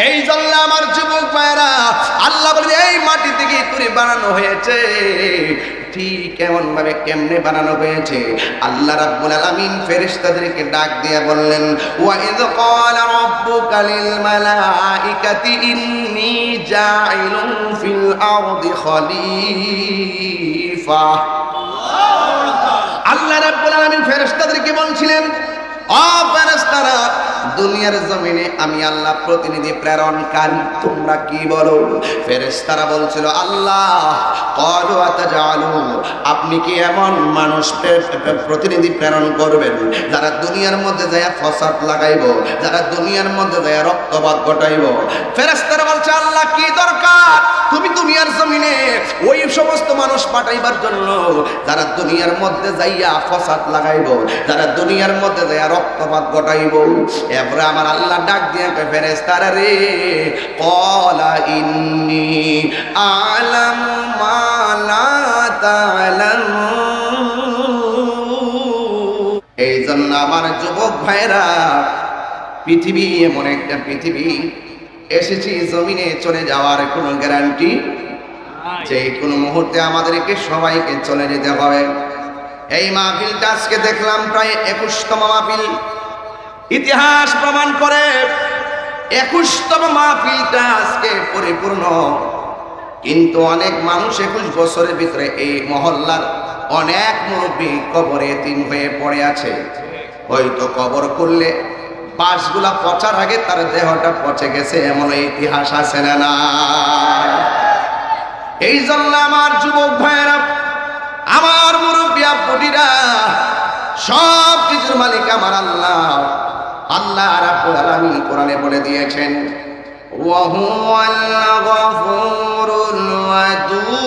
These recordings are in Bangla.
এই জন্য আমার যুবক ভাইরা, আল্লাহ বলেন এই মাটি থেকে তুই বানানো হয়েছে। ঠিক এমন ভাবে কেমনে বানানো হয়েছে? আল্লাহ রাব্বুল আলামিন ফেরেশতাদেরকে ডাক দিয়ে বললেন, ওয়া ইয ক্বালা রাব্বুকা লিল মালাইকাতি ইন্নী জাইলুন ফিল আরদি খলিফা। আল্লাহ রাব্বুল আলামিন ফেরেশতাদেরকে বলছিলেন, ও ফেরেশতারা, দুনিয়ার জমিনে আমি আল্লাহ প্রতিনিধি প্রেরণকারী, তোমরা কি বলো? ফেরেশতারা বলছিল, আল্লাহ ক্বালু আতাজালু, আপনি কি এমন মানুষ প্রতিনিধি প্রেরণ করবেন যারা দুনিয়ার মধ্যে যায় ফসাদ লাগাইব, যারা দুনিয়ার মধ্যে যায় রক্তপাত ঘটাইব? ফেরেশতারা বলছে, আল্লাহ কি দরকার? তুমি দুনিয়ার জমিনে ওই সমস্ত মানুষ পাঠাইবার জন্য যারা দুনিয়ার মধ্যে যাইয়া ফসাদ লাগাইব, যারা দুনিয়ার মধ্যে যাইয়া রক্তপাত ঘটাইব। এরপরে আমার আল্লাহ ডাক দিয়ে ফেরেশতারা রে, ক্বালা ইন্নী আ'লামু মা লা তা'লামুন। এই জন্য আমার যুবক ভাইরা, পৃথিবী এমন একটা পৃথিবী, এসেছি জমিনে চলে যাওয়ার কোনো গ্যারান্টি, যে কোনো মুহূর্তে আমাদেরকে সবাইকে চলে যেতে হবে। এই মাহফিলটা আজকে দেখলাম প্রায় 21তম মাহফিল। ইতিহাস প্রমাণ করে 21তম মাহফিলটা আজকে পরিপূর্ণ। কিন্তু অনেক মানুষ 21 বছরের ভিতরে এই মহল্লার অনেক মুরব্বী কবরে এতিম হয়ে পড়ে আছে। হয়তো কবর করলে বাঁশগুলা পচার আগে তার দেহটা পচে গেছে, এমন ইতিহাস আছে না? এই জন্য আমার যুবক ভাইয়েরা, আমার মুরব্বী আপুটিরা, সব কিছুর মালিক আমার আল্লাহ। আল্লাহ রাব্বুল আলামিন কোরআনে বলে দিয়েছেন, ওয়া হুয়াল গফুরুল ওয়াদুদ।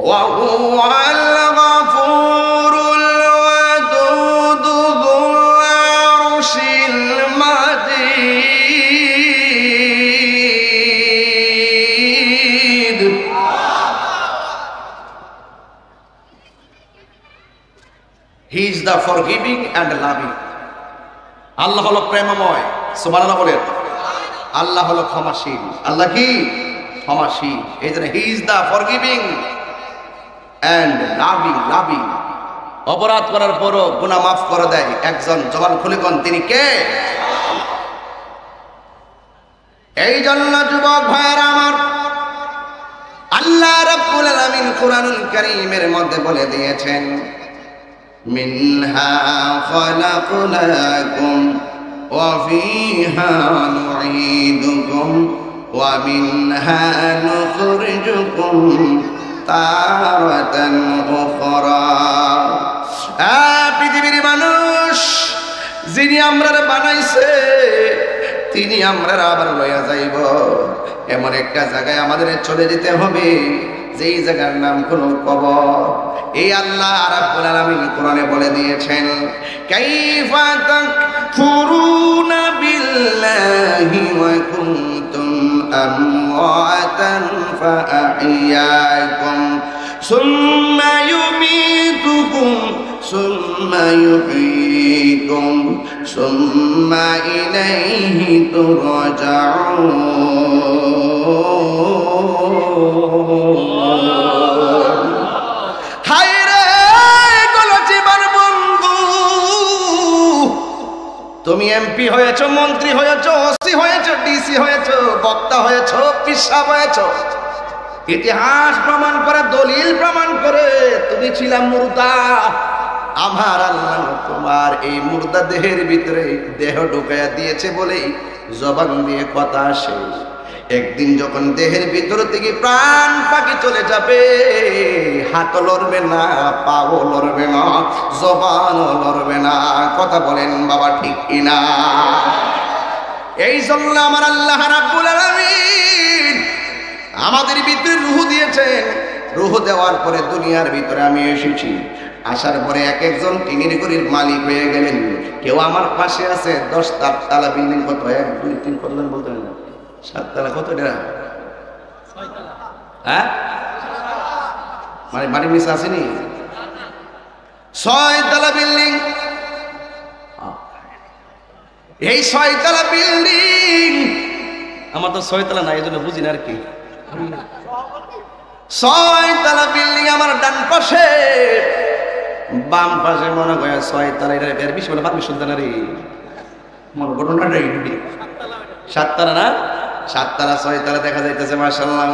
ওয়া হুয়াল গফুরুল ওয়াদুদ যুল আরশিল মাজিদ। He is the forgiving and loving. আল্লাহ হলো প্রেমময়, সুবহানাল্লাহ বলেন। আল্লাহ হলো ক্ষমাশীল। আল্লাহ কি? ক্ষমাশীল। এই জন্য he is the forgiving and loving. অপরাধ করার পরও গুনাহ মাফ করে দেয় একজন, জবান খুলে কোন তিনি কে? এই জন্য যুবক ভাইয়েরা আমার, আল্লাহ রাব্বুল আলামিন কুরআনুল কারীমের মধ্যে বলে দিয়েছেন, মিনহা খালাকনাকুম ওয়া ফিহা নুঈদুকুম ওয়া মিনহা নুখরিজুকুম তারাতান উখরা। পৃথিবীর মানুষ, যিনি আমরারে বানাইছে তিনি আমরারে আবার লইয়া যাইব। এমন একটা জায়গায় আমাদের চলে যেতে হবে যেই জায়গার নাম হলো কবর। এই আল্লাহ রাব্বুল আলামিন কোরআনে বলে দিয়েছেন, কাইফা তাকফুরুনা বিল্লাহি ওয়া কুনতুম আমওয়াতান ফাআহইয়াকুম সুম্মা ইউমীতুকুম সুম্মা ইউহয়ীকুম সুম্মা ইলাইহি তুরজাউন। তুমি এমপি হয়েছো, মন্ত্রী হয়েছো, ওসি হয়েছো, ডিসি হয়েছো, বক্তা হয়েছো, পিসাব হয়েছো, ইতিহাস প্রমাণ করে, দলিল প্রমাণ করে তুমি ছিলা মুর্দা। আমার আল্লাহ তোমার এই মুর্দা দেহের ভিতরে দেহ ঢুকাইয়া দিয়েছে বলেই জবান দিয়ে কথা আসে। একদিন যখন দেহের ভিতর থেকে প্রাণ পাখি চলে যাবে, হাতও লড়বে না, পাও লড়বে না, জবানও লড়বে না। কথা বলেন বাবা, ঠিক কিনা? এই জন্য আমার আল্লাহ রাব্বুল আলামিন আমাদের ভিতরে রূহ দিয়েছেন। রূহ দেওয়ার পরে দুনিয়ার ভিতরে আমি এসেছি, আসার পরে এক একজন টিনের ঘরের মালিক হয়ে গেলেন। কেউ আমার পাশে আছে 10 তালা বিল্ডিং, কত 1 2 3 কতজন বলতে না, 7 তালা, কত টাকা? 6 তালা। হ্যাঁ, মানে বাড়ির নিচে আসেনি? 6 তলা বিল্ডিং। এই 6 তলা বিল্ডিং, আমার তো 6 তলা না, এই জন্য বুঝি না আর কি। 6 তলা বিল্ডিং আমার ডান পাশে, বাম পাশে মনে হয় 6 তলা। এটা এর বেশি বলে পারমিশন দেন রে, মনে ঘটনাটা এই 7 তলা না, 7 তলা 6 তলা দেখা যাইতেছে মাশাআল্লাহ।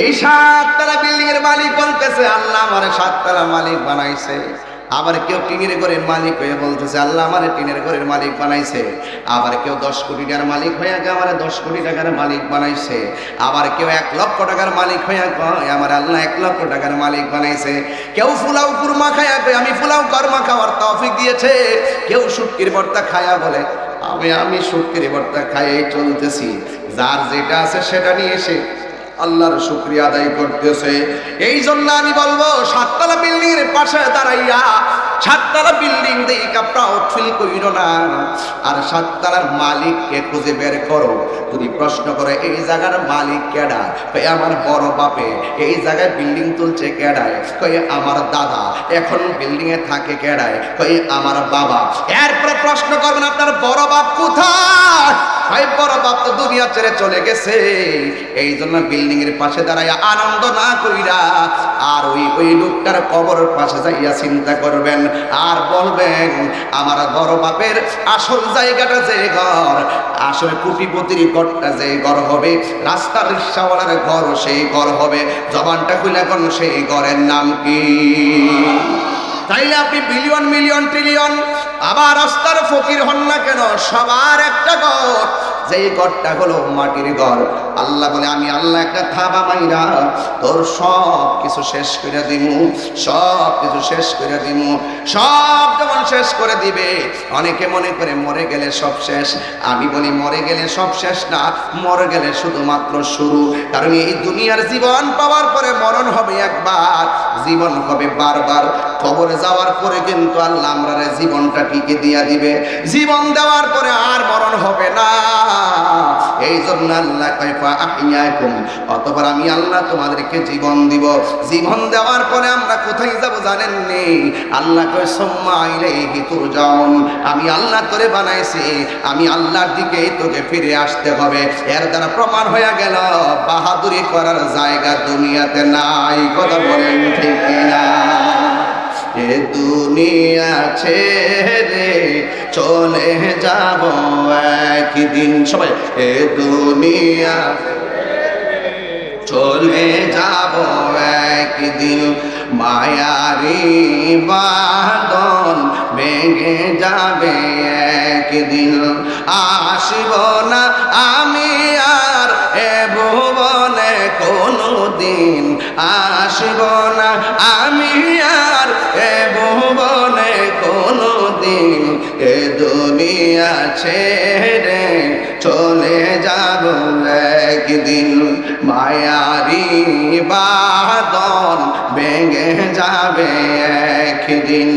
এই 7 তলা বিল্ডিং এর মালিক বলতেছে আল্লাহ আমারে 7 তলা মালিক বানাইছে। আবার কেউ টিনের ঘরের মালিক হয়ে বলতেছে আল্লাহ আমারে টিনের ঘরের মালিক বানাইছে। আবার কেউ 10 কোটি টাকার মালিক হয়ে আমারে 10 কোটি টাকার মালিক বানাইছে। আবার কেউ 1 লক্ষ টাকার মালিক হয়ে কয় আমার আল্লাহ 1 লক্ষ টাকার মালিক বানাইছে। কেউ ফুলাও কুরমা খায়া কয় আমি ফুলাও কর্মা খাওয়ার তৌফিক দিয়েছে। কেউ শুটকির ভর্তা খায়া বলে আমি শুটকির ভর্তা খাইয়ে চলতেছি। যার যেটা আছে সেটা নিয়ে এসে আল্লাহর শুকরিয়া আদায় করতেছে। এই জন্য আমি বলবো 7 তলা বিল্ডিং এর পাশে দাঁড়াইয়া 7 তলা বিল্ডিং দিয়ে প্রাউড ফিল কইরো না, আর 7 তলার মালিককে খুঁজে বের করো। যদি প্রশ্ন করে এই জায়গার মালিক কেডা, কই আমার বড় বাপে। এই জায়গায় বিল্ডিং তুলছে কেডায়, কই আমার দাদা। এখন বিল্ডিং এ থাকে কেডায়, কই আমার বাবা। এরপরে প্রশ্ন করবেন আপনার বড় বাপ কোথায়, ভাই বড় বাপ তো দুনিয়া ছেড়ে চলে গেছে। এই জন্য বিল্ডিং এর পাশে দাঁড়াইয়া আনন্দ না কইরা আর ওই লোকটার কবরের পাশে যাইয়া চিন্তা করবেন আর বলবেন আমার বড় বাপের আসল জায়গাটা যে ঘর, আসলে কোটিপতির ঘরটা যে ঘর হবে, রাস্তার রিক্সাওয়ালার ঘর সেই ঘর হবে। জবানটা খুলে কোন সেই ঘরের নাম কি? তাইলে আপনি বিলিয়ন মিলিয়ন ট্রিলিয়ন আবার রাস্তার ফকির হন না কেন, সবার একটা ঘর, যেই ঘরটা হলো মাটির ঘর। আল্লাহ বলে আমি আল্লাহ একটা থাবা মাইরা তোর সব কিছু শেষ করে দিমু, সব কিছু শেষ করে দিমু। সব যখন শেষ করে দিবে, অনেকে মনে করে মরে গেলে সব শেষ। আমি বলি মরে গেলে সব শেষ না, মরে গেলে শুধুমাত্র শুরু। কারণ এই দুনিয়ার জীবন পাওয়ার পরে মরণ হবে একবার, জীবন হবে বারবার। কবরে যাওয়ার পরে কিন্তু আল্লাহ আমরারে জীবনটা টিকে দিয়া দিবে। জীবন দেওয়ার পরে আর মরণ হবে না। এই জন্য আল্লাহ কাইফা আহিয়াকুম, অতঃপর আমি আল্লাহ তোমাদেরকে জীবন দিব। জীবন দেওয়ার পরে আমরা কোথায় যাব জানেন নি? আল্লাহ কয় সুম্মা ইলাইহি তুরজাউন, আমি আল্লাহ তোরে বানাইছি, আমি আল্লাহর দিকেই তোকে ফিরে আসতে হবে। এর দ্বারা প্রমাণ হয়ে গেল বাহাদুরি করার জায়গা দুনিয়াতে নাই। কথা বলেন ঠিক কিনা? এ দুনিয়া ছেড়ে চলে যাব একদিন। সবাই এ দুনিয়া চলে যাব একদিন, মায়ারি বাঁধন ভেঙে যাবে একদিন। আসব না আমি আর এ ভুবনে কোনো দিন, আসব না আমি আর এ ভুবনে কোনো দিন। এ দুনিয়া ছেড়ে চলে যাব একদিন, মায়ারি বাঁধন ভেঙে যাবে একদিন।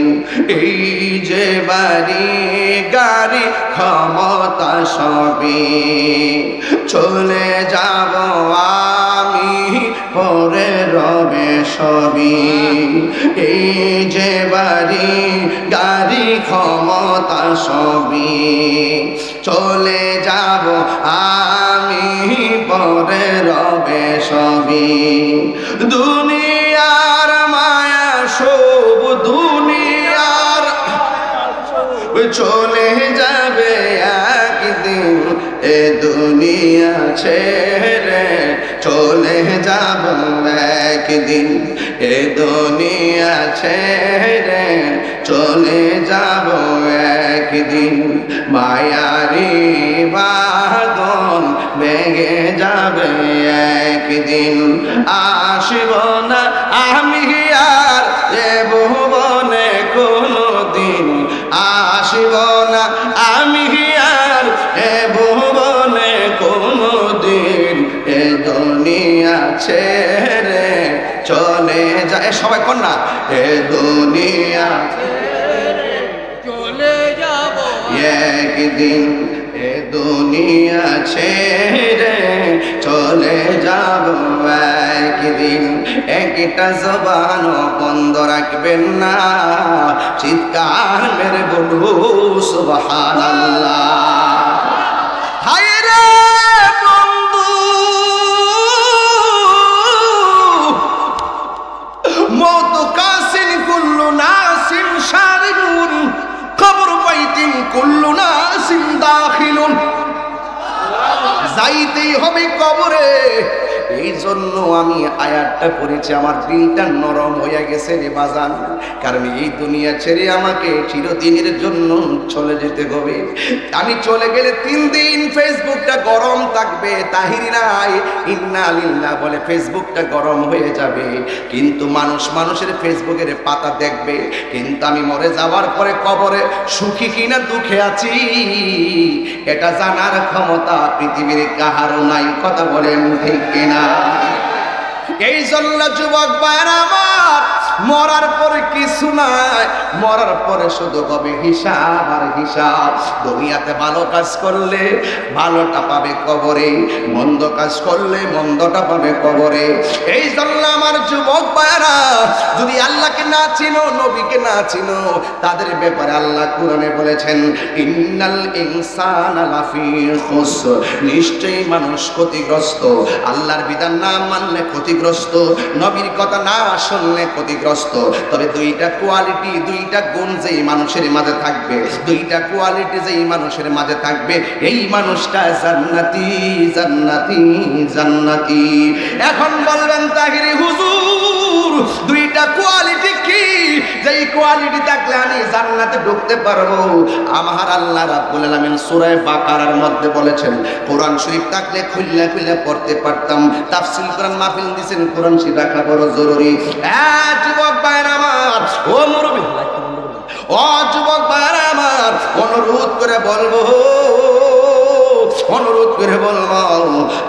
এই যে বাড়ি গাড়ি ক্ষমতা সবই চলে যাব আমি, পরে রবে সবই। এই যে বাড়ি গাড়ি ক্ষমতা সবই চলে যাব আমি, পরে রবে সবই। দুনিয়ার মায়া সব দুনিয়ার চলে যাবে একদিন, এ দুনিয়া ছেড়ে চলে যাব একদিন। এ দুনিয়া ছেড়ে চলে যাব একদিন, মায়ারি বাঁধন ভেঙে যাবে একদিন। আসব না আমি আর এ ভুবনে কোনো দিন, আসব না আমি আর এ ভুবনে কোনো দিন। এ দুনিয়া ছেড়ে চলে যায়, সবাই কন্যা এ দুনিয়া চলে যাব একদিন, এ এ দুনিয়া ছেড়ে চলে যাব একদিন, একটা জবান বন্ধ রাখবেন না, চিৎকার মেরে বলবো সুবহানাল্লাহ। হায় রে বন্ধু, মওত কাসিন কুল্লু নাসিন শারিবুন, কবর বাইতিন কুল্লু নাসিন দাখিলুন। যাইতেই হবে কবরে। এই জন্য আমি আয়াতটা পড়েছি, আমার দিলটা নরম হয়ে গেছে রে বাজান। কারণ এই দুনিয়া ছেড়ে আমাকে চিরদিনের জন্য চলে যেতে হবে। আমি চলে গেলে 3 দিন ফেসবুকটা গরম থাকবে। তাহিরি নাই ইন্না লিল্লাহ বলে ফেসবুকটা গরম হয়ে যাবে, কিন্তু মানুষের ফেসবুকের পাতা দেখবে। কিন্তু আমি মরে যাওয়ার পরে কবরে সুখী কিনা দুঃখে আছি এটা জানার ক্ষমতা পৃথিবীর কাহারও নাই। কথা বলেন ঠিক কিনা? এই জন্য যুবক ভাইরা আমার, মরার পরে কিছু নাই, মরার পরে শুধু হবে হিসাব আর হিসাব। দুনিয়াতে ভালো কাজ করলে ভালোটা পাবে কবরে, মন্দ কাজ করলে মন্দটা পাবে কবরে। এই জন্য আমার যুবক ভাইরা, যদি আল্লাহকে না চিনো, নবীকে না চিনো, তাদের ব্যাপারে আল্লাহ কোরআনে বলেছেন ইন্নাল ইনসানা লাফি খুসর, নিশ্চয়ই মানুষ ক্ষতিগ্রস্ত। আল্লাহর বিধান না মানলে ক্ষতিগ্রস্ত, নবীর কথা না শুনলে ক্ষতিগ্রস্ত। তবে দুইটা কোয়ালিটি, দুইটা গুণ যেই মানুষের মাঝে থাকবে, দুইটা কোয়ালিটি যেই মানুষের মাঝে থাকবে, এই মানুষটা জান্নাতি জান্নাতি জান্নাতি। এখন বলবেন তাহিরি হুজুর, দুইটা কোয়ালিটি কি? যেই কোয়ালিটি থাকলে আমি জান্নাতে ঢুকতে পারবো? আমার আল্লাহ রাব্বুল আলামিন সূরা বাকারার মধ্যে বলেছেন, কোরআন শরীফ থাকলে খুললে খুললে পড়তে পারতাম। তাফসীর কোরআন মাহফিল দিবেন, কোরআন শরীফ রাখা বড় জরুরি। যুবক ভাইরা আমার, ও মুরব্বি, ও যুবক ভাইরা আমার, অনুরোধ করে বলবো, অনুরোধ করে বলবো,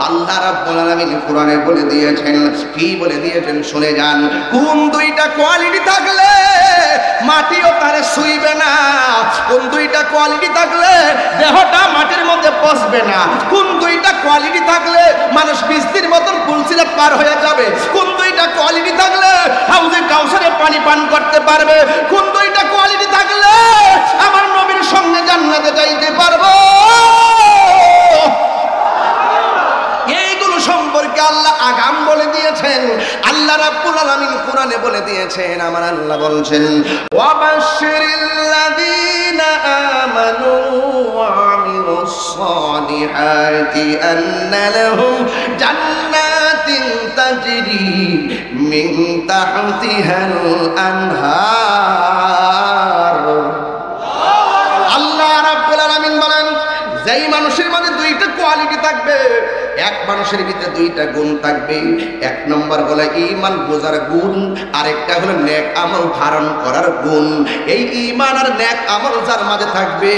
আল্লাহ রাব্বুল আলামিন কোরআনে বলে দিয়েছেন, কি বলে দিয়েছেন শুনে যান। কোন দুইটা কোয়ালিটি থাকলে মাটিও তারে ছুঁইবে না? কোন দুইটা কোয়ালিটি থাকলে দেহটা মাটির মধ্যে পচবে না? কোন দুইটা কোয়ালিটি থাকলে মানুষ বৃষ্টির মতন পুলসিরাত পার হয়ে যাবে? কোন দুইটা কোয়ালিটি থাকলে হাউজে কাউসারে পানি পান করতে পারবে? কোন দুইটা কোয়ালিটি থাকলে আমার নবীর সঙ্গে জান্নাতে যাইতে পারবো? এইগুলো সম্পর্কে আল্লাহ আগাম বলে দিয়েছেন। আল্লাহ রাব্বুল আলামিন কোরআনে বলে দিয়েছেন, আমার আল্লাহ বলছেন ওয়াবাশশিরিল্লাযীনা আমানু ওয়া আমিলুস সালিহাতি আন্না লাহুম জান্নাতিন তাজরি মিন তাহতিহাল আনহার। আল্লাহ রাব্বুল আলামিন বলেন, যেই মানুষের মধ্যে দুইটা কোয়ালিটি থাকবে, এক মানুষের ভিতরে দুইটা গুণ থাকবে। এক নম্বর বলে ঈমান বোঝার গুণ, আরেকটা হলো নেক আমল ধারণ করার গুণ। এই ঈমান আর নেক আমল যার মাঝে থাকবে,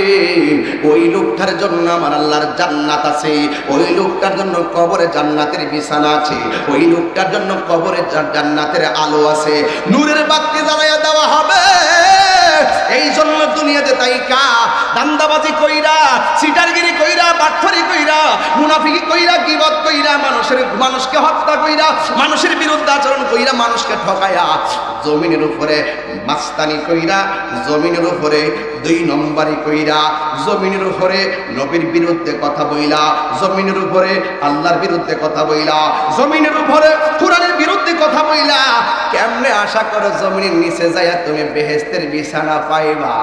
ওই লোকটার জন্য আমার আল্লাহর জান্নাত আছে। ওই লোকটার জন্য কবরে জান্নাতের বিছানা আছে। ওই লোকটার জন্য কবরে জান্নাতের আলো আছে, নূরের বাতি জ্বালাইয়া দেওয়া হবে। এই জন্য দুনিয়াতে তাইকা দান্দাবাজি কইরা, সিটারগিরি কইরা, বাটফারি কইরা, মুনাফিকি কইরা, গীবত কইরা, মানুষকে হত্যা কইরা, মানুষের বিরুদ্ধে আচরণ কইরা, মানুষকে ঠকায়া, জমিনের উপরে মাস্তানি কইরা, জমিনের উপরে 2 নম্বরই কইরা, জমিনের উপরে নবীর বিরুদ্ধে কথা বইলা, জমিনের উপরে আল্লাহর বিরুদ্ধে কথা বইলা, জমিনের উপরে কোরআনের বিরুদ্ধে কথা বইলা, কেমনে আশা করো জমিনের নিচে যাইয়া তুমি বেহেশতের বিছানা পাইবা?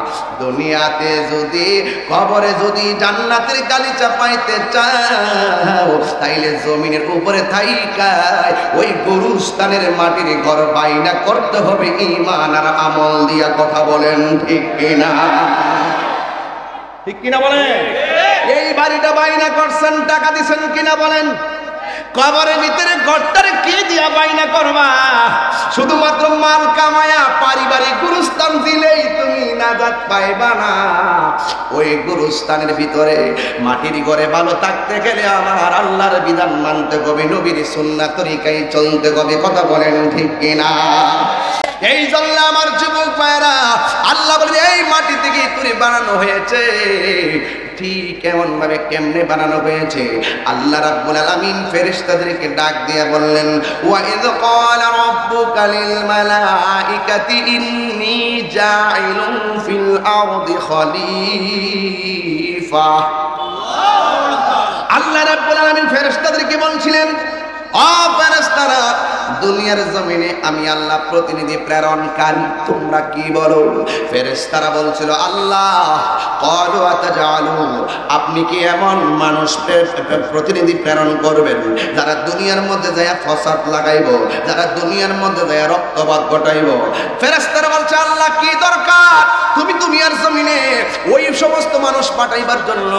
দুনিয়াতে যদি, কবরে যদি জান্নাতের গালিচা পাইতে চাও, তাইলে জমিনের উপরে থাইকাই ওই গুরুস্থানের মাটির ঘর বাইনা করতে হবে ঈমান আর আমল দিয়া। কথা বলেন ঠিক কিনা? ঠিক কিনা বলেন? এই বাড়িটা বাইনা করছেন, টাকা দিছেন কিনা বলেন? কবরের ভিতরে ঘরটারে কি দিয়া বাইনা করবা? শুধুমাত্র মাল কামায়া পারিবারিক গুরুস্থান দিলেই তুমি নাজাত পাইবা না। ওই গুরুস্থানের ভিতরে মাটির ঘরে ভালো থাকতে গেলে আমার আল্লাহর বিধান মানতে হবে, নবীর সুন্নাত তরিকায় চলতে হবে। কথা বলেন ঠিক কিনা? এই জন্য আমার যুবক ভাইরা, আল্লাহ বলে এই মাটি থেকে তুই বানানো হয়েছে, পৃথিবী কেমন ভাবে কেমনে বানানো হয়েছে আল্লাহ রাব্বুল আলামিন ফেরেশতাদেরকে ডাক দিয়ে বললেন ওয়া ইয ক্বালা রাব্বুকা লিল মালাইকাতি ইন্নী জাইলুন ফিল আরদি খলিফা আল্লাহ রাব্বুল আলামিন ফেরেশতাদেরকে বলছিলেন ও ফেরেশতারা দুনিয়ার জমিনে আমি আল্লাহ প্রতিনিধি প্রেরণকারী তোমরা কি বলো ফেরেশতারা বলছিল আল্লাহ ক্বালু আতাজালু আপনি কি এমন মানুষ প্রতিনিধি প্রেরণ করবেন যারা দুনিয়ার মধ্যে যায় ফসাদ লাগাইবো যারা দুনিয়ার মধ্যে যায় রক্তপাত ঘটাইবো ফেরেশতারা বলছে আল্লাহ কি দরকার তুমি দুনিয়ার জমিনে ওই সমস্ত মানুষ পাঠাইবার জন্য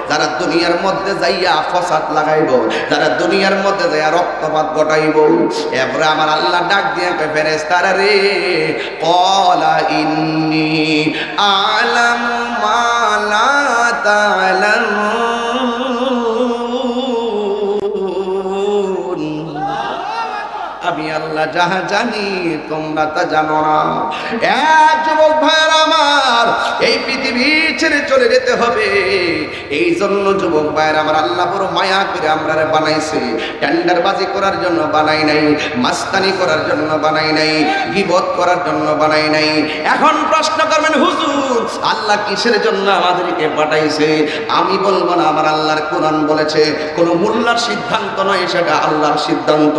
যারা দুনিয়ার মধ্যে যাইয়া ফসাদ লাগাইবো যারা দুনিয়ার মধ্যে যাইয়া রক্তপাত ঘটাইবো এরপরে আমার আল্লাহ ডাক দিয়ে ফেরেশতারা রে ক্বালা ইন্নী আ'লামু মা লা তা'লামুন আমি আল্লাহ যাহা জানি তোমরা তা জানো না এক যুবক ভাইরা আমার এই পৃথিবী ছেড়ে চলে যেতে হবে এই জন্য যুবক ভাইরা আমার আল্লাহ বড় মায়া করে আমরারে বানাইছে টেন্ডারবাজি করার জন্য বানাই নাই মাস্তানি করার জন্য বানাই নাই গীবত করার জন্য বানাই নাই এখন প্রশ্ন করবেন হুজুর আল্লাহ কিসের জন্য আমাদেরকে পাঠাইছে আমি বলবো না আমার আল্লাহর কোরআন বলেছে কোন মোল্লার সিদ্ধান্ত নয় সেটা আল্লাহর সিদ্ধান্ত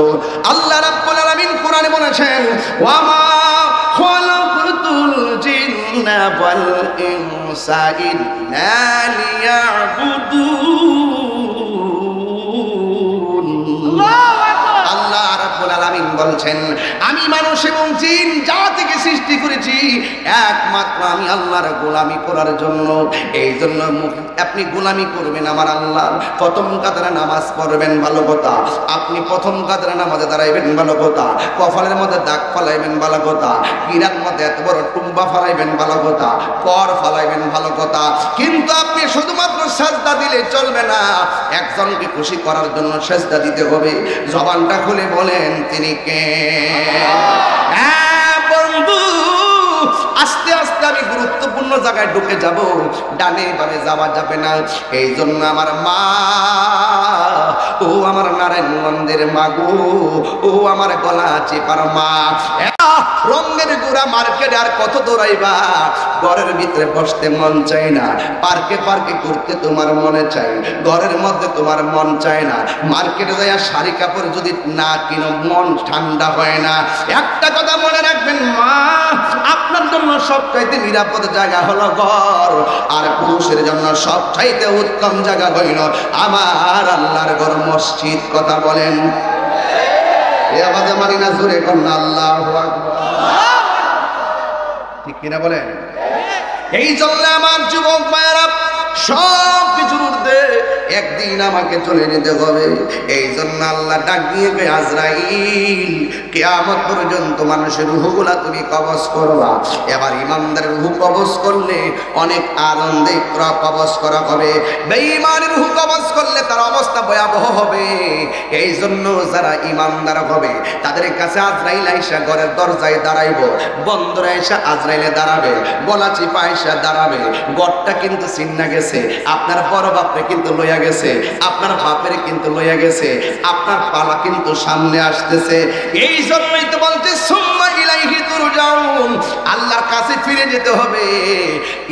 আল্লাহ রাব্বুল আলামিন কোরআনে বলেছেন ওয়া মা খালাকাতুল জিন্না ওয়াল ইনসা ইল্লা লিয়াবুদুন আল্লাহ রাব্বুল আলামিন বলছেন আমি মানুষ এবং জিন জাতিকে সৃষ্টি করেছি একমাত্র আমি আল্লাহর গোলামি করার জন্য এই জন্য আপনি গোলামি করবেন আমার আল্লাহর প্রথম কাতারে নামাজ পড়বেন ভালো কথা আপনি প্রথম কাতারে নামাজে দাঁড়াইবেন ভালো কথা কপালের মধ্যে দাগ ফালাইবেন ভালো কথা গিরার মধ্যে এত বড় টুম্বা ফালাইবেন ভালো কথা কর ফালাইবেন ভালো কথা কিন্তু আপনি শুধুমাত্র সাজদা দিলে চলবে না একজনকে খুশি করার জন্য সাজদা দিতে হবে জবানটা খুলে বলেন তিনি কে বন্ধু আস্তে আস্তে আমি গুরুত্বপূর্ণ জায়গায় ঢুকে যাব ডানে বামে যাওয়া যাবে না এই জন্য আমার মা ও আমার নারায়ণগঞ্জের মা গো ও আমার গলা চেপার মা রঙের গুড়া মার্কেটে আর কত দৌড়াইবা ঘরের ভিতরে বসতে মন চায় না পার্কে পার্কে ঘুরতে তোমার মনে চায় ঘরের মধ্যে তোমার মন চায় না মার্কেটে যাইয়া শাড়ি কাপড় যদি না কিনো মন ঠান্ডা হয় না একটা কথা মনে রাখবেন মা আপনার জন্য সবচাইতে নিরাপদ জায়গা হলো ঘর আর পুরুষের জন্য সবচাইতে উত্তম জায়গা হইল আমার আল্লাহর ঘর মসজিদ কথা বলেন এ আওয়াজে মানি না জোরে কন্যা আল্লাহু আকবার ঠিক কিনা বলেন এই জন্য আমার যুবক ভাইরা সব কিছুর ঊর্ধ্বে একদিন আমাকে চলে যেতে হবে এই জন্য আল্লাহ ডাক দিয়ে আজরাইল কিয়ামত পর্যন্ত মানুষের রূহগুলা তুমি কবজ করবা এবার ইমানদারের রূহ কবজ করলে অনেক আনন্দে কবজ করা হবে বেঈমানের রূহ কবজ করলে তার অবস্থা ভয়াবহ হবে এই জন্য যারা ইমানদার হবে তাদের কাছে আজরাইল আয়েশা ঘরের দরজায় দাঁড়াইবো বন্ধুরা এসে আজরাইলে দাঁড়াবে গলা চিপা আয়েশা দাঁড়াবে ঘরটা কিন্তু চিন্না গেছে আপনার বড় বাপরে কিন্তু লইয়া গেছে আপনার বাপের কিন্তু লইয়া গেছে আপনার পালা কিন্তু সামনে আসতেছে এই জন্যই তো বলতে সুম্মা ইলাইহি তুরজাউন আল্লাহর কাছে ফিরে যেতে হবে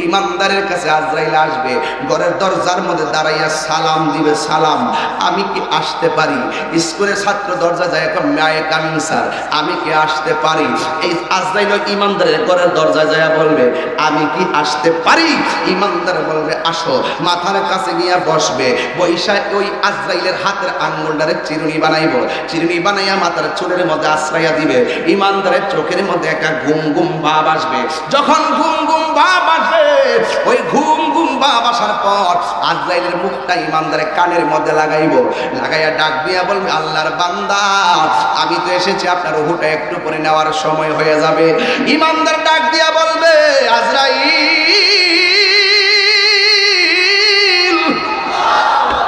ইমানদারের কাছে আজরাইল আসবে ঘরের দরজার মধ্যে দাঁড়াইয়া সালাম দিবে সালাম আমি কি আসতে পারি স্কুলের ছাত্র দরজা যায় এখন মায়ে কামিং স্যার আমি কি আসতে পারি এই আজরাইল ইমানদারের ঘরের দরজা যায় বলবে আমি কি আসতে পারি ইমানদার বলবে আসো মাথার কাছে নিয়ে বসবে বৈশা ওই আজরাইলের হাতের আঙ্গুলটারে চিরুনি বানাইবো চিরুনি বানাইয়া মাথার চুলের মধ্যে আশ্রয়া দিবে ইমানদারের চোখের মধ্যে একটা ঘুম ঘুম ভাব আসবে যখন ঘুম ঘুম ভাব আসবে ওই ঘুম ঘুম ভাব আসার পর আজরাইলের মুখটা ইমানদারের কানের মধ্যে লাগাইবো লাগাইয়া ডাক দিয়া বলবে আল্লাহর বান্দা আমি তো এসেছি আপনার রূহটা একটু পরে নেওয়ার সময় হয়ে যাবে ইমানদার ডাক দিয়া বলবে আজরাইল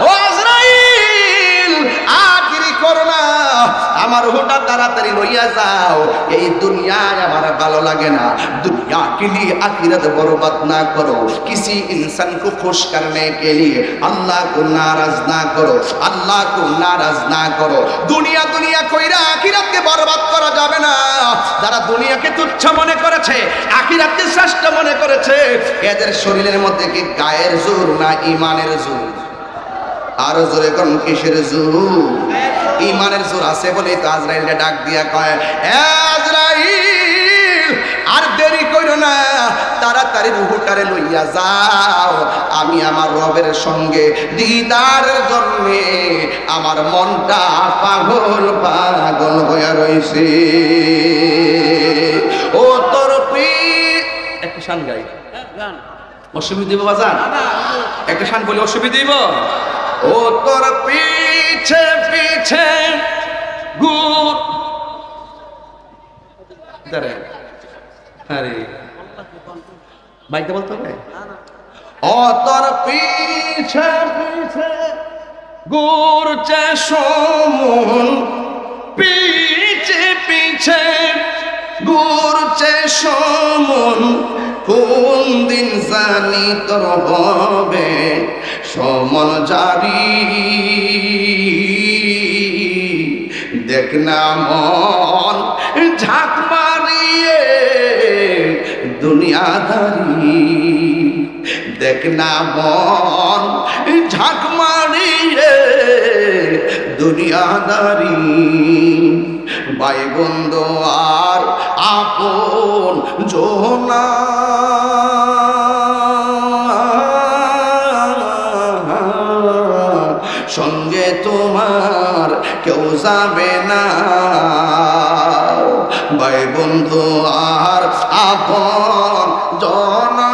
ও আজরাইল আখিরি করোনা আমার রূহটা তাড়াতাড়ি লইয়া যাও এই দুনিয়ায় আমার ভালো লাগে না দুনিয়া के लिए आखिरत बर्बाद ना करो, किसी इंसान को खुश करने के लिए अल्लाह को नाराज ना करो, अल्लाह को नाराज ना करो। दुनिया दुनिया কইরা আখিরাতকে বরবাদ করা যাবে না। যারা দুনিয়াকে তুচ্ছ মনে করেছে, আখিরাতকে শ্রেষ্ঠ মনে করেছে, এদের শরীরের মধ্যে কি গায়ের জোর না ঈমানের জোর? আর জোরে কোন কিসের জোর? ঈমানের জোর আছে বলেই তো আজরাইলকে ডাক দিয়া কয়, এ আজরাইল আর দেরি কইরো না, তাড়াতাড়ি রূহটারে লইয়া যাও, আমি আমার রবের সঙ্গে দিদারের জন্য আমার মনটা পাগল পাগল হইয়া রইছে। ও তোর একটা শান গাই, অসুবিধা দিব বাজান? একটা শান বলি অসুবিধা দিব? ও তোর পিছে পিছে ঘুর, আরে বাইকটা বলতে হবে। ও তোর পিছে পিছে ঘুরছে সমন, পিছে পিছে ঘুরছে সমন, কোন দিন জানি তোর হবে সমন জারি। দেখ না মন ঝাঁক মারিয়ে দুনিয়াদারি, দেখ না মন ঝাঁক মারিয়ে দুনিয়াদারি। ভাই বন্ধু আর আপন জোনা, সঙ্গে তোমার কেউ যাবে না। ভাই বন্ধু আর আপন জনা,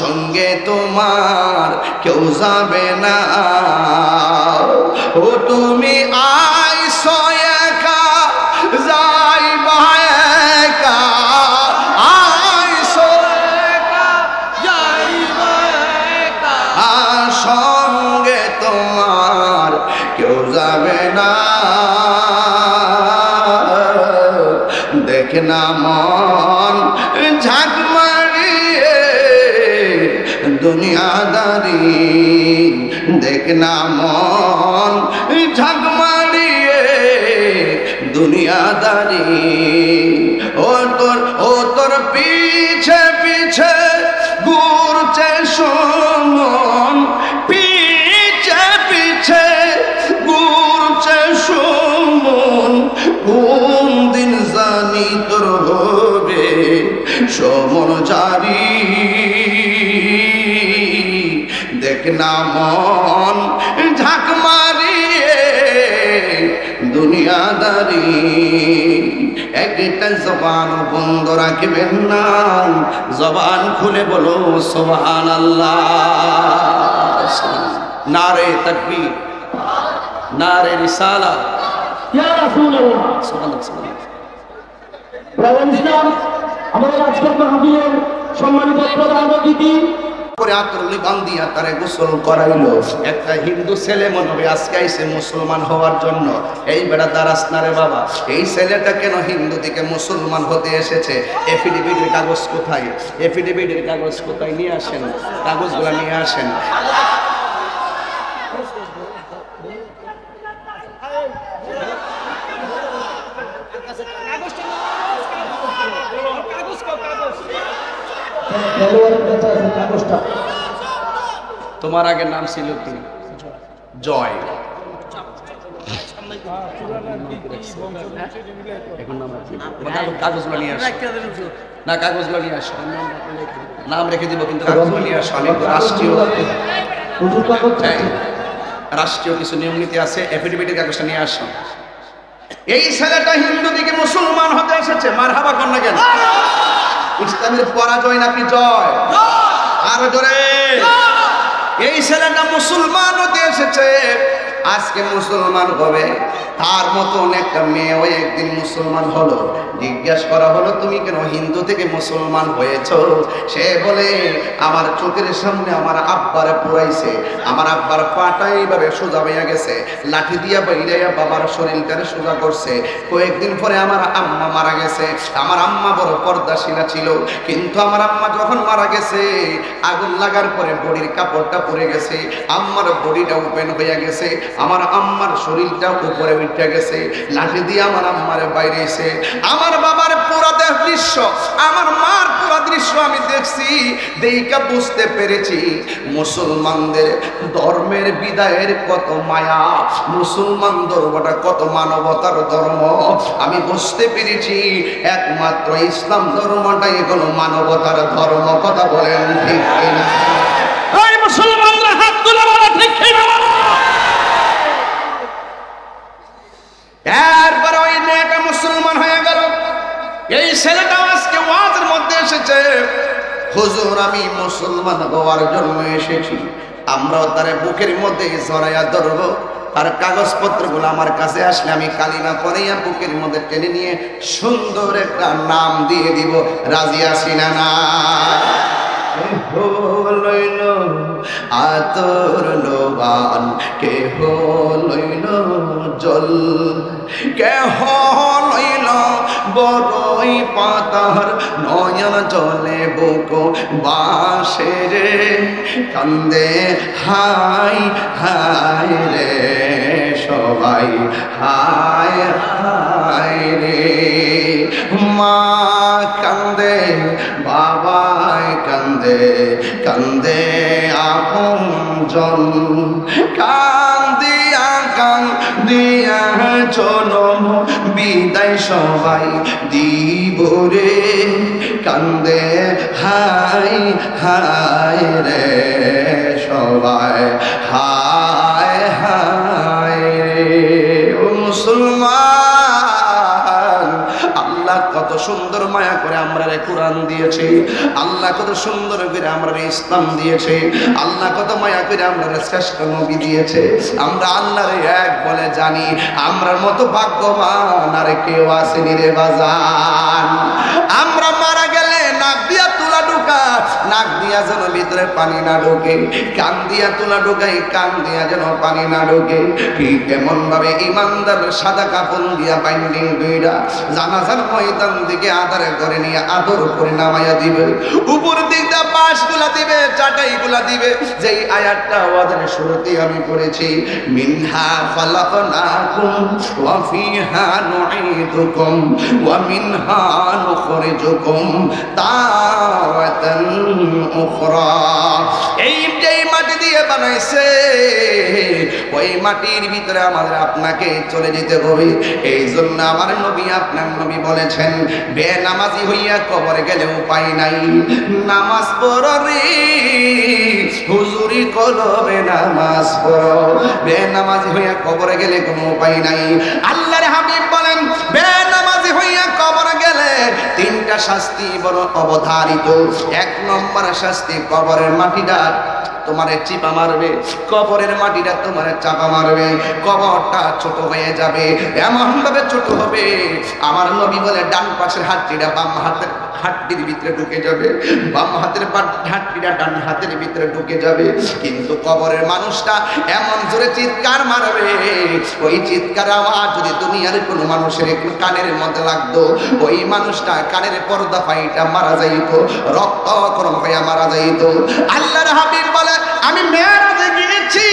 সঙ্গে তোমার কেউ যাবে না। ও তুমি আইছো একা যাইবা একা, আইছো একা যাইবা একা, সঙ্গে তোমার কেউ যাবে না। দেখ না মন ঝাঁক মারিয়ে দুনিয়াদারি, দেখ না মন ঝাঁক মারিয়ে দুনিয়াদারি। ও তোর পিছে পিছে ঘুরছে সমন, পিছে পিছে ঘুরছে সমন, কোন দিন জানি তোর হবে সমন জারি। দেখ না মন ঝাঁক মারিয়ে দুনিয়াদারি। একটা জবান বন্ধ রাখবেন না, জবান খুলে বলো সুবহানাল্লাহ। নারে তাকবীর, নারে রিসালাত, ইয়া রাসূলুল্লাহ। ইসলাম আমাদের আজকের মাহফিলের সম্মানিত প্রধান অতিথি করে আতরলি বান্দিয়া তারে গোসল করাইলো। একটা হিন্দু ছেলে মনে হবে আজকে আইছে মুসলমান হওয়ার জন্য। এই বেটা দারাস না রে বাবা, এই ছেলেটা কেন হিন্দু থেকে মুসলমান হতে এসেছে? এফিডেভিটের কাগজ কোথায়? এফিডেভিটের কাগজ কোথায়? নিয়ে আসেন, কাগজগুলো নিয়ে আসেন। তোমার আগে নাম ছিল কি? জয়। কাগজগুলো নিয়ে আসো না, কাগজগুলো নিয়ে আসো, নাম রেখে দিব কিন্তু কাগজগুলো নিয়ে আসো। আমি রাষ্ট্রীয় কিছু নিয়ম নীতি আছে, এফিডেভিটের কাগজটা নিয়ে আসো। এই ছেলেটা হিন্দু থেকে মুসলমান হতে এসেছে। মারহাবা কর না কেন? ইসলামের পরাজয় নাকি জয়? আরো জোরে। এই ছেলেটা মুসলমান হতে এসেছে, আজকে মুসলমান হবে। তার মতন একটা মেয়ে ওই একদিন মুসলমান হলো। জিজ্ঞাসা করা হলো তুমি কেন হিন্দু থেকে মুসলমান হয়েছ? সে বলে আমার চোখের সামনে আমার আব্বার পুরাইছে, আমার আব্বার পাটা এইভাবে সোজা হইয়া গেছে, লাঠি দিয়া বাইরাইয়া বাবার শরীরটারে সোজা করছে। কয়েকদিন পরে আমার আম্মা মারা গেছে। আমার আম্মা বড় পর্দাশীলা ছিল, কিন্তু আমার আম্মা যখন মারা গেছে আগুন লাগার পরে বডির কাপড়টা পরে গেছে, আম্মার বডিটা ওপেন হইয়া গেছে, আমার আম্মার শরীরটা উপরে উঠে গেছে, লাঠি দিয়ে আমার আম্মারে বাইরেছে। আমার বাবার পুরো দেহ দৃশ্য, আমার মার পুরো দৃশ্য আমি দেখছি, দেইকা বুঝতে পেরেছি মুসলমানদের ধর্মের বিদায়ের কত মায়া, মুসলমান ধর্মটা কত মানবতার ধর্ম। আমি বুঝতে পেরেছি একমাত্র ইসলাম ধর্মটাই হলো মানবতার ধর্ম। কথা বলেন ঠিক কিনা? এই মুসলমানরা হাত তুলে বলো ঠিক কিনা? এরপরে ওই মেয়েটা মুসলমান হয়ে গেল। এই ছেলেটাও আজকে ওয়াজের মধ্যে এসেছে, হুজুর আমি মুসলমান হওয়ার জন্য এসেছি। আমরাও তার বুকের মধ্যে জড়াইয়া ধরবো, তার কাগজপত্রগুলো আমার কাছে আসলে আমি কালিমা পড়াইয়া বুকের মধ্যে টেনে নিয়ে সুন্দর একটা নাম দিয়ে দিব। রাজি আছি না? না লইল আতর লোবান, কেহ লইল জল, কেহ লইল বড়ই পাতার নয়ন জলে বুক বাসের কান্দে হাই হাই রে সবাই হায় হায় রে। মা কান্দে, বাবাই কান্দে, কান্দে আপনজন, কান্দিয়া কান্দিয়া জনম বিদায় সবাই দিব রে, কান্দে হাই হায় রে সবাই হায় হায় রে। ও মুসলমান, আল্লাহ কত সুন্দর মায়া করে আমরা কোরআন দিয়েছে, আল্লাহ কত সুন্দর করে আমরা ইসলাম দিয়েছে, আল্লাহ কত মায়া করে আমরা শ্রেষ্ঠ নবী দিয়েছে। আমরা আল্লাহর এক বলে জানি, আমরার মতো ভাগ্যবান আর কেউ আসেনি রে বাজান। আমরা মারা গেলে নাক দিয়া তুলা ঢুকা, নাক দিয়া যেন ভিতরে পানি না ঢোকে, কান দিয়া তুলা ঢুকাই, কান দিয়া যেন পানি না ঢোকে। ঠিক এমন ভাবে ইমানদার সাদা কাপড় দিয়া বাইন্ডিং কইরা জানাজার ময়দান দিকে আদরে করে নিয়ে আদর করে নামাইয়া দিবে, উপর দিক দিয়ে পাশগুলা দিবে, চাটাইগুলা দিবে। যেই আয়াতটা ওয়াদের শুরুতে আমি পড়েছি, মিনহা খালাকনাকুম ওয়া ফিহা নুঈদুকুম ওয়া মিনহা নুখরিজুকুম তাওয়াতান উখরা। এই যে মাটি দিয়ে বানাইছে, ওই মাটির ভিতরে আমাদের আপনাকে চলে যেতে হবে। এই জন্য আমার নবী, আপনার নবী বলেছেন, বেনামাজি হইয়া কবরে গেলে উপায় নাই, নামাজ পড়ো রে হুজুরি কলবে নামাজ পড়ো। বেনামাজি হইয়া কবরে গেলে কোনো উপায় নাই। আল্লাহর হাবিব বলেন, বেনামাজি হইয়া কবরে গেলে তিনটা শাস্তি বড় অবধারিত। এক নম্বর শাস্তি, কবরের মাটিটা তোমারে চিপা মারবে, কবরের মাটিটা তোমারে চাপা মারবে, কবরটা ছোট হয়ে যাবে। এমন ভাবে ছোট হবে, আমার নবী বলে ডান পাশের হাড্ডিটা বাম হাতের হাড্ডির ভিতরে ঢুকে যাবে, বাম হাতের হাড্ডিটা ডান হাতের ভিতরে ঢুকে যাবে। কিন্তু কবরের মানুষটা এমন জোরে চিৎকার মারবে, ওই চিৎকার আওয়াজ যদি দুনিয়ার কোনো মানুষের একটু কানের মধ্যে লাগতো, ওই মানুষটা কানের পর্দা ফাইটা মারা যাইত, রক্তক্ষরণ হইয়া মারা যাইত। আল্লাহর হাবিব বলে, আমি মেরাজে গিয়েছি,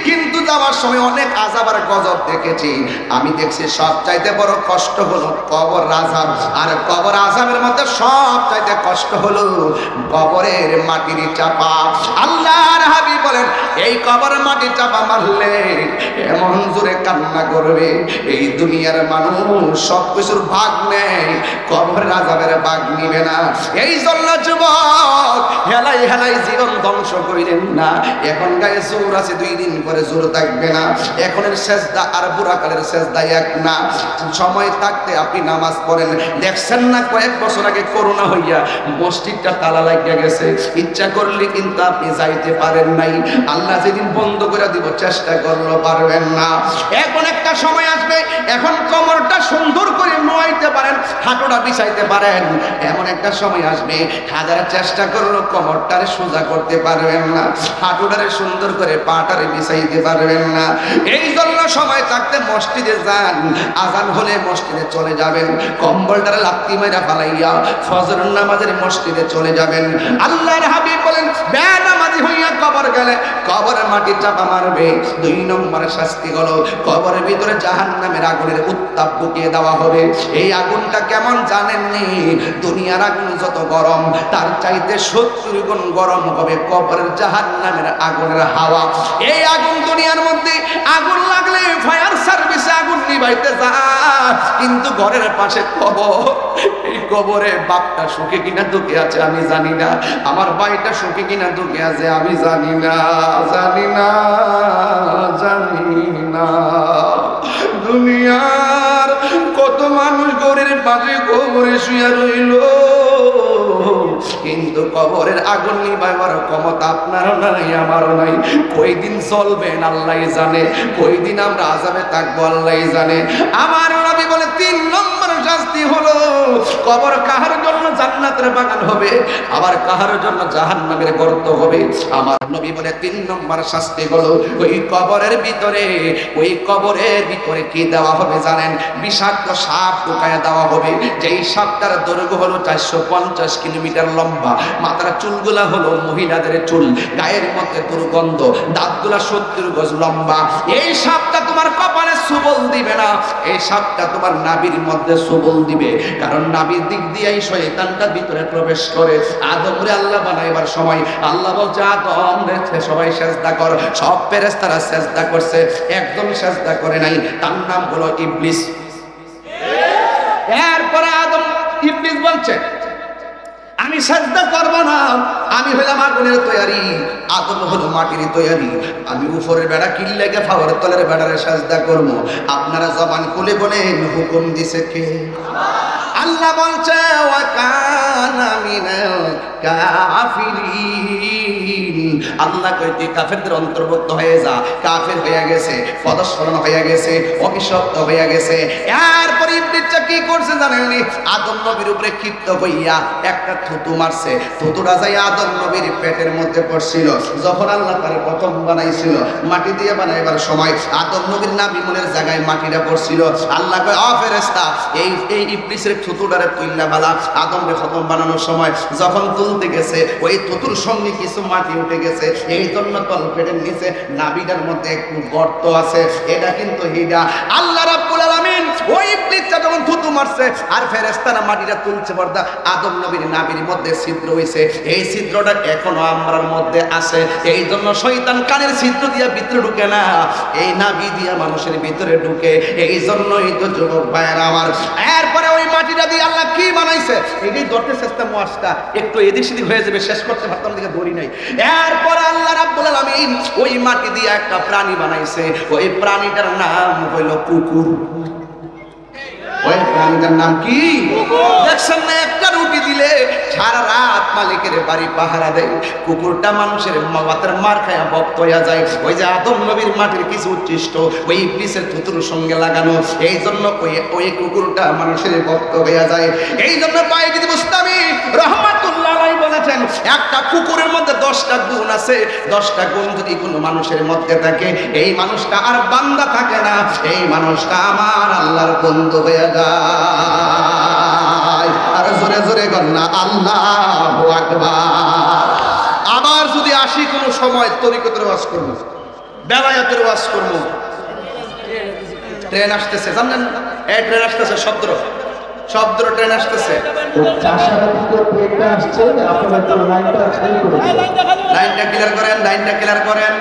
কিন্তু যাওয়ার সময় অনেক আযাব আর গজব দেখেছি। আমি দেখছি সবচাইতে বড় কষ্ট হলো কবর আযাব, আর কবর আযাবের মধ্যে সবচাইতে কষ্ট হলো কবরের মাটির চাপা। আল্লাহর হাবিব বলেন, এই কবরের মাটি চাপা মারলে এমন জোরে কান্না করবে, এই দুনিয়ার মানুষ সব কিছুর ভাগ নেয়, কবরের আযাবের ভাগ নিবে না। এই জন্য যুবক হেলাই হেলাই জীবন ধ্বংস করিলেন না। এখন গায়ে জোর আছে, 2 দিন পরে জোর থাকবে না। এখনের সেজদা আর বুড়াকালের সেজদা এক না। সময় থাকতে আপনি নামাজ পড়েন। দেখছেন না কয়েক বছর আগে করোনা হইয়া মসজিদটা তালা লাগিয়া গেছে, ইচ্ছা করলে কিন্তু আপনি যাইতে পারেন নাই। আল্লাহ যেদিন বন্ধ করে দিব চেষ্টা করলেও পারবেন না। এখন একটা সময় আসবে, এখন কোমরটা সুন্দর করে নোয়াইতে পারেন, হাঁটুটা বিছাইতে পারেন। এমন একটা সময় আসবে হাজার চেষ্টা করলেও কোমরটারে সোজা করতে পারবেন না, হাঁটুটারে সুন্দর করে পাটারে বিছাইতে পারবেন না। এই জন্য সময় থাকতে মসজিদে যান, আজান হলে মসজিদে চলে যাবেন, কম্বলটারে লাত্তি মাইরা ফালাইয়া ফজর নামাজের মসজিদে চলে যাবেন। আল্লাহর হাবিব বলেন বেনামাজি হইয়া কবর গেলে কবরের মাটি চাপা মারবে। 2 নম্বর শাস্তি হলো কবরের ভিতরে জাহান্নামের আগুনের উত্তাপ ঢুকিয়ে দেওয়া হবে। এই আগুনটা কেমন জানেননি? দুনিয়ার আগুন যত গরম তার চাইতে 70 গুণ গরম হবে কবরের জাহান্নামের আগুনের হাওয়া। এই আগুন দুনিয়ার মধ্যে আগুন লাগলে ফায়ার সার্ভিসে আগুন নিভাইতে যায়, কিন্তু ঘরের পাশে কবর। এই কবরে বাপটা সুখে কিনা দুঃখে আছে আমি জানি না, আমার ভাইটা সুখে কিনা দুঃখে আছে আমি জানি না, জানি না, জানি না। দুনিয়ার কত মানুষ ঘরের পাশে কবরে শুয়ে রইল, কিন্তু কবরের আগুন নিভাইবার ক্ষমতা আপনারও নাই আমারও নাই। কয়দিন চলবেন আল্লাহ জানে, কয়দিন আমরা আযাবে থাকবো আল্লাহ জানে। আমার নবী বলে 3 নম্বর শাস্তি হলো কবর কাহার জন্য জান্নাতের বাগান হবে, আবার কাহার জন্য জাহান্নামের গর্ত হবে। আমার নবী বলে 3 নম্বর শাস্তি হলো ওই কবরের ভিতরে, ওই কবরের ভিতরে কি দেওয়া হবে জানেন? বিষাক্ত সাপ ঢুকায়া দেওয়া হবে। যেই সাপটার দৈর্ঘ্য হলো 450 কিলোমিটার লম্বা, মাথার চুলগুলা হলো মহিলাদের চুল, গায়ের মধ্যে দুর্গন্ধ, দাঁতগুলা 70 গজ লম্বা। এই সাপটা তোমার কপালে সুবল দিবে না, এই সাপটা তোমার নাভির মধ্যে সুবল দিবে, কারণ নাভির দিক দিয়েই শয়তানটা ভিতরে প্রবেশ করে। আদমরে আল্লাহ বানাইবার সময় আল্লাহ বলছে আদম দেখছে সবাই সেজদা কর, সব ফেরেশতারা সেজদা করছে, একদম সেজদা করে নাই, তার নাম হলো ইবলিস। এরপরে আদম ইবলিস বলছে আমি সেজদা করব না, আমি হইলাম আগুনের তৈরি, আদম হলো মাটির তৈরি, আমি উপরের বেড়া কিল্লেগে ফাওয়ার তলের বেড়ারে সেজদা করব। আপনারা জবান খুলে বলেন হুকুম দিছে কে? আল্লাহ বলছে ওয়া কানা মিনাল কাফিরিন। আল্লাহ কইতে কাফেরদের অন্তর্ভুক্ত হয়ে যা, কাফের হয়ে গেছে, পদস্খলন হয়ে গেছে, অভিশপ্ত হয়ে গেছে। এরপর ইবলিসটা কি করছে জানেননি? আদম নবীর উপরে ক্ষিপ্ত হইয়া একটা থুতু মারছে, থুতুটা যাই আদম নবীর পেটের মধ্যে পড়ছিল। যখন আল্লাহ তার প্রথম বানাইছিল মাটি দিয়ে বানাইবার সময় আদম নবীর নাভিমূলের জায়গায় মাটিটা পড়ছিল। আল্লাহ কয় ও ফেরেশতা এই ইবলিসের থুতুটারে তুইল্লা বালা। আদমকে প্রথম বানানোর সময় যখন তুলতে গেছে ওই থুতুর সঙ্গে কিছু মাটি উঠে গেছে, এই জন্য তলপেটের নিচে নাভিটার মধ্যে একটু গর্ত আছে। এটা কিন্তু হিডা আল্লাহ রাব্বুল আলামিন ওই ইবলিসটা যখন থুতু মারছে আর ফেরেশতারা মাটিটা তুলছে পর্দা আদম নবীর নাভির মধ্যে ছিদ্র হইছে, এই ছিদ্রটা এখনো আমরার মধ্যে আছে। এই জন্য শয়তান কানের ছিদ্র দিয়া ভিতরে ঢুকে না, এই নাভি দিয়া মানুষের ভিতরে ঢুকে। এই জন্যই তো যুবক ভাইয়েরা আমার, এরপরে ওই মাটিটা দিয়ে আল্লাহ কি বানাইছে এটাই ধরতে চেষ্টা মোয়াজটা একটু এদিক সেদিক হয়ে যাবে, শেষ করতে পারতাম দিকে ধরি নাই। এরপরে আল্লাহ রাব্বুল আলামিন ওই মাটি দিয়ে একটা প্রাণী বানাইছে, ওই প্রাণীটার নাম হইল কুকুর। ওই প্রাণীটার নাম কি? দেখছেন না, একটা রুটি দিলে সারা রাত মালিকের বাড়ি পাহারা দেয়। কুকুরটা মানুষের মাথার মার খায়া ভক্ত হইয়া যায়। ওই যে আদম নবীর মাটির কিছু উচ্ছিষ্ট ওই ইবলিসের থুতুর সঙ্গে লাগানো, এই জন্য ওই কুকুরটা মানুষের ভক্ত হইয়া যায়। এই জন্য বাইজিদ বুস্তামি রাহমাতুল্লাহ আলাইহি বলেছেন একটা কুকুরের মধ্যে 10টা গুণ আছে, 10টা গুণ যদি কোনো মানুষের মধ্যে থাকে এই মানুষটা আর বান্দা থাকে না, এই মানুষটা আমার আল্লাহর বন্ধু হয়ে যায়। আর জোরে জোরে গন্না আল্লাহু আকবার। আবার যদি আসি কোনো সময় তরিকতের ওয়াজ করব, বেলায়েতের ওয়াজ করব, ট্রেন আসতেছে জানেন না? এই ট্রেন আসতেছে, শব্দ ট্রেন আসতেছে, লাইনটা ক্লিয়ার করেন, লাইনটা ক্লিয়ার করেন।